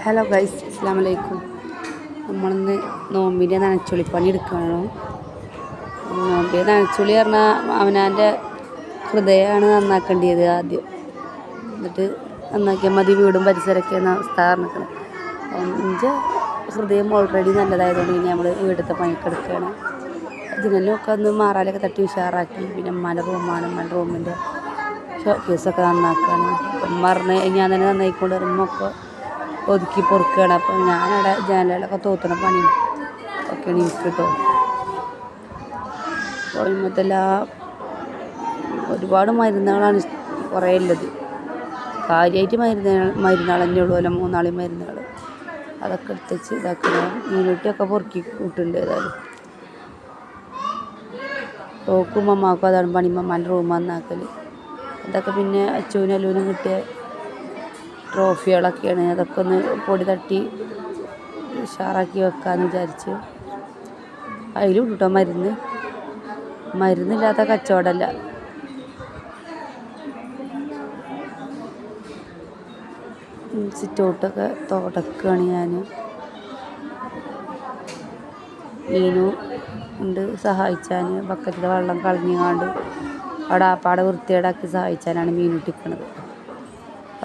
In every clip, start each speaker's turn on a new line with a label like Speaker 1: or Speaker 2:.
Speaker 1: Hello guys, അസ്സലാമു അലൈക്കും. നമ്മളിന്ന് നോമ്പിൻ്റെ നനച്ചുള്ളിപ്പണി എടുക്കുകയാണോ. നോമ്പിൻ്റെ നനച്ചുള്ളി പറഞ്ഞാൽ അവനാൻ്റെ ഹൃദയമാണ് നന്നാക്കേണ്ടത് ആദ്യം. എന്നിട്ട് നന്നാക്കിയാൽ മതി വീടും പരിസരമൊക്കെ എന്ന അവസ്ഥ പറഞ്ഞിരിക്കണം. എൻ്റെ ഹൃദയം ഓൾറെഡി നല്ലതായതുകൊണ്ട് പിന്നെ നമ്മൾ വീട്ടിലത്തെ പണിയൊക്കെ എടുക്കുകയാണ്. ജനലൊക്കെ ഒന്ന് മാറാലൊക്കെ തട്ടി ഉഷാറാക്കി. പിന്നെ ഉമ്മാൻ്റെ റൂമാണ്, ഉമ്മാൻ്റെ റൂമിൻ്റെ ഷോക്കേസൊക്കെ നന്നാക്കുകയാണ്. ഉമ്മ പറഞ്ഞ് ഞാൻ തന്നെ നന്നായിക്കൊണ്ട് ഉമ്മൊക്കെ ഒതുക്കി പൊറുക്കുകയാണ്. അപ്പം ഞാനവിടെ ജനലൊക്കെ തോത്തുന്ന പണിയും ഒക്കെയാണ് എനിക്ക് കേട്ടോ. അപ്പോൾ ഇന്നത്തെല്ലാ ഒരുപാട് മരുന്നുകളാണ് കുറേ ഉള്ളത്. കാര്യമായിട്ട് മരുന്നുകൾ തന്നെ ഉള്ളൂ. അല്ല 3 നാളി മരുന്നുകൾ അതൊക്കെ എടുത്തുവെച്ച് ഇതാക്കണം. മീനുട്ടിയൊക്കെ പൊറുക്കി കൂട്ടുണ്ട്. ഏതായാലും ഓക്കും അമ്മാക്കും അതാണ് പണി. അമ്മാൻ്റെ റൂം നന്നാക്കൽ. അതൊക്കെ പിന്നെ അച്ചുവിനും അല്ലുവിനും കിട്ടിയ ട്രോഫികളൊക്കെയാണ്. അതൊക്കെ ഒന്ന് പൊടി തട്ടി ഉഷാറാക്കി വെക്കാമെന്ന് വിചാരിച്ച്. അതിലും കിട്ടോ മരുന്നില്ലാത്ത കച്ചവടമല്ല. സിറ്റൗട്ടൊക്കെ തുടക്കുകയാണ് ഞാൻ. മീനു ഉണ്ട് സഹായിച്ചാൻ. ബക്കറ്റിലെ വെള്ളം കളഞ്ഞാണ്ട് അവിടെ ആപ്പാടെ വൃത്തികേടാക്കി സഹായിച്ചാനാണ് മീനുട്ടിക്കണത്.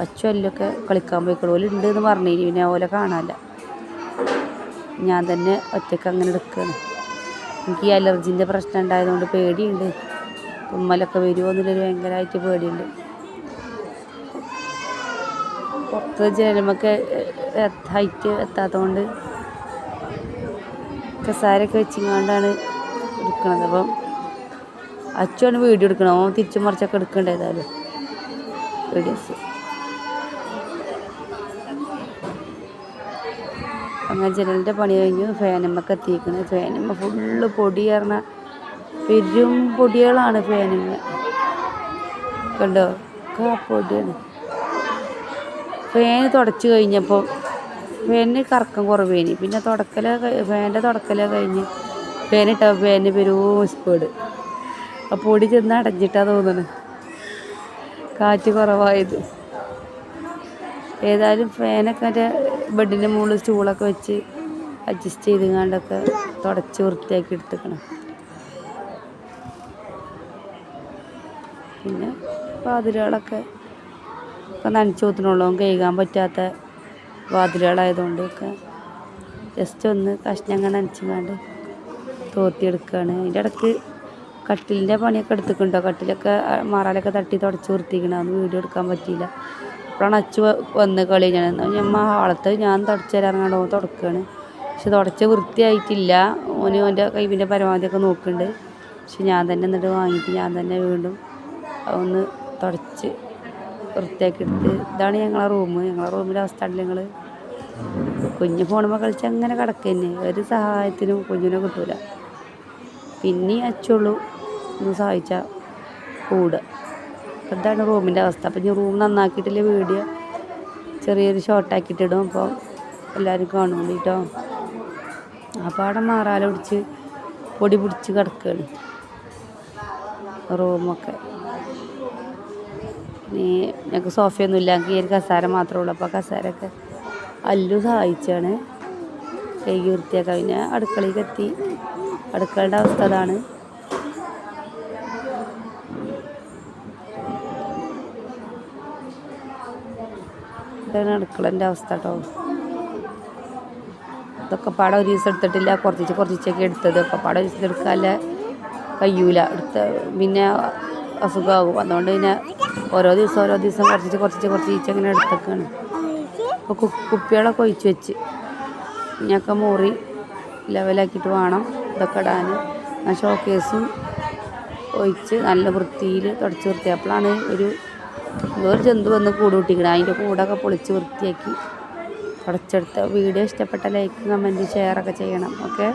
Speaker 1: അച്ചു എല്ലൊക്കെ കളിക്കാൻ പോയിക്കോളൂ. ഓലുണ്ട് എന്ന് പറഞ്ഞു. പിന്നെ ഓലെ കാണാനില്ല. ഞാൻ തന്നെ ഒറ്റയ്ക്ക് അങ്ങനെ എടുക്കുകയാണ്. എനിക്ക് ഈ അലർജീൻ്റെ പ്രശ്നം ഉണ്ടായതുകൊണ്ട് പേടിയുണ്ട്. തുമ്മലൊക്കെ വരുമോ എന്നുള്ളൊരു ഭയങ്കരമായിട്ട് പേടിയുണ്ട്. പുറത്ത് ജനമൊക്കെ ഹൈറ്റ് എത്താത്തതുകൊണ്ട് കസാരയൊക്കെ വെച്ചിങ്ങാണ്ടാണ് എടുക്കണത്. അപ്പം അച്ചുവാണ് വീഡിയോ എടുക്കണം. ഓൻ തിരിച്ചു മറിച്ചൊക്കെ എടുക്കേണ്ട ഏതായാലും വീഡിയോസ്. അങ്ങനെ ജനലിൻ്റെ പണി കഴിഞ്ഞു. ഫാനുമ്മൊക്കെ എത്തിയിരിക്കുന്നത്. ഫാനുമ്മ ഫുള്ള് പൊടി പറഞ്ഞാൽ പെരും പൊടികളാണ്. ഫാനുമ്മ കണ്ടോ, ഒക്കെ പൊടിയാണ്. ഫാന് തുടച്ച് കഴിഞ്ഞപ്പോൾ ഫാനിന് കറക്കം കുറവേനി. പിന്നെ ഫാനിൻ്റെ തുടക്കലേ കഴിഞ്ഞ് ഫാനിട്ടപ്പോൾ ഫാനിന് പെരും സ്പീഡ്. ആ പൊടി ചെന്ന് അടഞ്ഞിട്ടാണ് തോന്നുന്നത് കാറ്റ് കുറവായത്. ഏതായാലും ഫാനൊക്കെ മറ്റേ ബെഡിൻ്റെ മുകളിൽ സ്റ്റൂളൊക്കെ വെച്ച് അഡ്ജസ്റ്റ് ചെയ്തുകൊണ്ടൊക്കെ തുടച്ച് വൃത്തിയാക്കി എടുത്തേക്കണം. പിന്നെ വാതിലുകളൊക്കെ നനച്ച് കൂത്തണുള്ളൂ. കഴുകാൻ പറ്റാത്ത വാതിലുകളായതുകൊണ്ടൊക്കെ ജസ്റ്റ് ഒന്ന് കഷ്ണങ്ങൾ നനച്ചുകൊണ്ട് തോത്തിയെടുക്കുകയാണ്. അതിൻ്റെ ഇടയ്ക്ക് കട്ടിലിൻ്റെ പണിയൊക്കെ എടുത്തിട്ടുണ്ടോ. കട്ടിലൊക്കെ മറാലൊക്കെ തട്ടി തുടച്ച് വൃത്തിക്കണം. അതൊന്നും വീഡിയോ എടുക്കാൻ പറ്റിയില്ല. അപ്പോഴാണ് അച്ചു വന്ന് കളി. ഞമ്മ ഹാളത്ത് ഞാൻ തുടച്ച് തരാറുണ്ട്. ഓൻ തുടക്കുകയാണ്. പക്ഷെ തുടച്ച് വൃത്തിയായിട്ടില്ല. ഓൻ്റെ കൈവിൻ്റെ പരമാവധിയൊക്കെ നോക്കുന്നുണ്ട്. പക്ഷെ ഞാൻ തന്നെ എന്നിട്ട് വാങ്ങിയിട്ട് ഞാൻ തന്നെ വീണ്ടും ഒന്ന് തുടച്ച് വൃത്തിയാക്കി എടുത്ത്. ഇതാണ് ഞങ്ങളെ റൂം. ഞങ്ങളെ റൂമിൻ്റെ അവസ്ഥ ഉണ്ടല്ലോ നിങ്ങൾ. കുഞ്ഞ് ഫോണുമ്പോൾ കളിച്ച് അങ്ങനെ കിടക്കുക. ഒരു സഹായത്തിനും കുഞ്ഞിനെ കിട്ടൂല. പിന്നെ അച്ചുള്ളൂ ഒന്ന് സഹായിച്ചാൽ കൂടുക. അതാണ് റൂമിൻ്റെ അവസ്ഥ. അപ്പം ഞാൻ റൂം നന്നാക്കിയിട്ടില്ല വീഡിയോ ചെറിയൊരു ഷോർട്ടാക്കിയിട്ടിടും. അപ്പോൾ എല്ലാവരും കാണും വേണ്ടിയിട്ടോ. അപ്പോൾ അവിടെ മാറാല പിടിച്ച് പൊടി പിടിച്ച് കിടക്കുകയാണ് റൂമൊക്കെ. ഇനി ഞങ്ങൾക്ക് സോഫയൊന്നും ഇല്ല. എനിക്ക് ഈ ഒരു കസാര മാത്രമേ ഉള്ളൂ. അപ്പോൾ കസാരയൊക്കെ അല്ലു സഹായിച്ചാണ് കഴുകി വൃത്തിയാക്കാൻ. പിന്നെ അടുക്കളയിലേക്ക് എത്തി. അടുക്കളയുടെ അവസ്ഥ അതാണ്. ഇതാണ് അടുക്കളൻ്റെ അവസ്ഥ കേട്ടോ. ഇതൊക്കെ പാടെ ഒരു ദിവസം എടുത്തിട്ടില്ല. കുറച്ചൊക്കെ എടുത്തത്. ഒക്കെ പാടെ ഒരു ദിവസം എടുക്കാനല്ല കഴിയൂല. പിന്നെ അസുഖമാകും. അതുകൊണ്ട് പിന്നെ ഓരോ ദിവസം കുറച്ച് അങ്ങനെ എടുത്തൊക്കെയാണ്. അപ്പോൾ കുപ്പികളൊക്കെ ഒഴിച്ച് വെച്ച് ഇനിയൊക്കെ മുറി ലെവലാക്കിയിട്ട് വേണം ഇതൊക്കെ ഇടാൻ. ആ ഷോക്കേസും ഒഴിച്ച് നല്ല വൃത്തിയിൽ തുടച്ച് വൃത്തിയായപ്പോഴാണ് വേറെ ജന്തു വന്ന് കൂട് കൂട്ടിക്കണം. അതിൻ്റെ കൂടൊക്കെ പൊളിച്ച് വൃത്തിയാക്കി തുടച്ചെടുത്ത. വീഡിയോ ഇഷ്ടപ്പെട്ട ലൈക്ക്, കമൻറ്റ്, ഷെയറൊക്കെ ചെയ്യണം. ഓക്കെ.